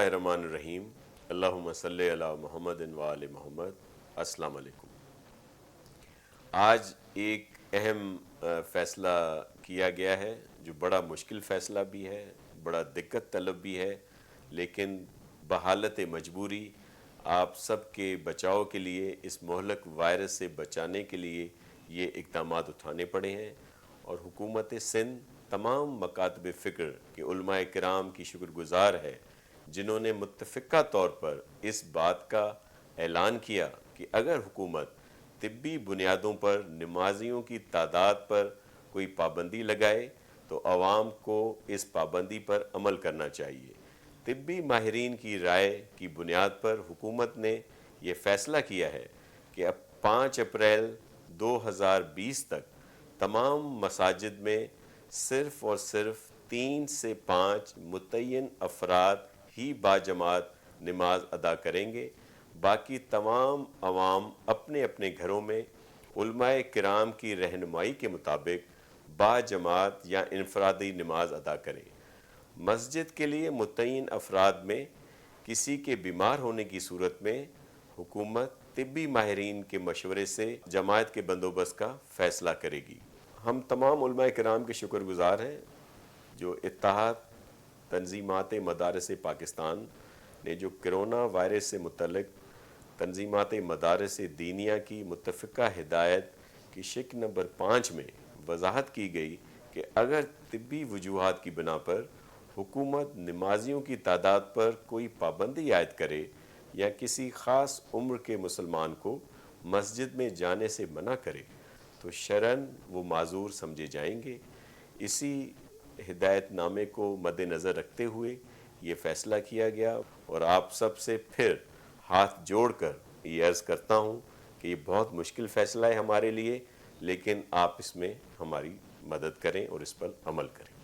الرحمن اللہم صلی علی محمد و آل محمد۔ السلام علیکم۔ آج ایک اہم فیصلہ کیا گیا ہے جو بڑا مشکل فیصلہ بھی ہے، بڑا دقت طلب بھی ہے، لیکن بحالت مجبوری آپ سب کے بچاؤ کے لیے، اس مہلک وائرس سے بچانے کے لیے یہ اقدامات اٹھانے پڑے ہیں، اور حکومت سندھ تمام مکاتب فکر کے علماء کرام کی شکر گزار ہے جنہوں نے متفقہ طور پر اس بات کا اعلان کیا کہ اگر حکومت طبی بنیادوں پر نمازیوں کی تعداد پر کوئی پابندی لگائے تو عوام کو اس پابندی پر عمل کرنا چاہیے۔ طبی ماہرین کی رائے کی بنیاد پر حکومت نے یہ فیصلہ کیا ہے کہ اب 5 اپریل 2020 تک تمام مساجد میں صرف اور صرف 3 سے 5 متعین افراد ہی باجماعت نماز ادا کریں گے، باقی تمام عوام اپنے اپنے گھروں میں علماء کرام کی رہنمائی کے مطابق باجماعت یا انفرادی نماز ادا کریں۔ مسجد کے لیے متعین افراد میں کسی کے بیمار ہونے کی صورت میں حکومت طبی ماہرین کے مشورے سے جماعت کے بندوبست کا فیصلہ کرے گی۔ ہم تمام علماء کرام کے شکر گزار ہیں جو اتحاد تنظیمات مدارس پاکستان نے جو کرونا وائرس سے متعلق تنظیمات مدارس دینیہ کی متفقہ ہدایت کی شق نمبر 5 میں وضاحت کی گئی کہ اگر طبی وجوہات کی بنا پر حکومت نمازیوں کی تعداد پر کوئی پابندی عائد کرے یا کسی خاص عمر کے مسلمان کو مسجد میں جانے سے منع کرے تو شرعاً وہ معذور سمجھے جائیں گے۔ اسی ہدایت نامے کو مد نظر رکھتے ہوئے یہ فیصلہ کیا گیا، اور آپ سب سے پھر ہاتھ جوڑ کر یہ عرض کرتا ہوں کہ یہ بہت مشکل فیصلہ ہے ہمارے لیے، لیکن آپ اس میں ہماری مدد کریں اور اس پر عمل کریں۔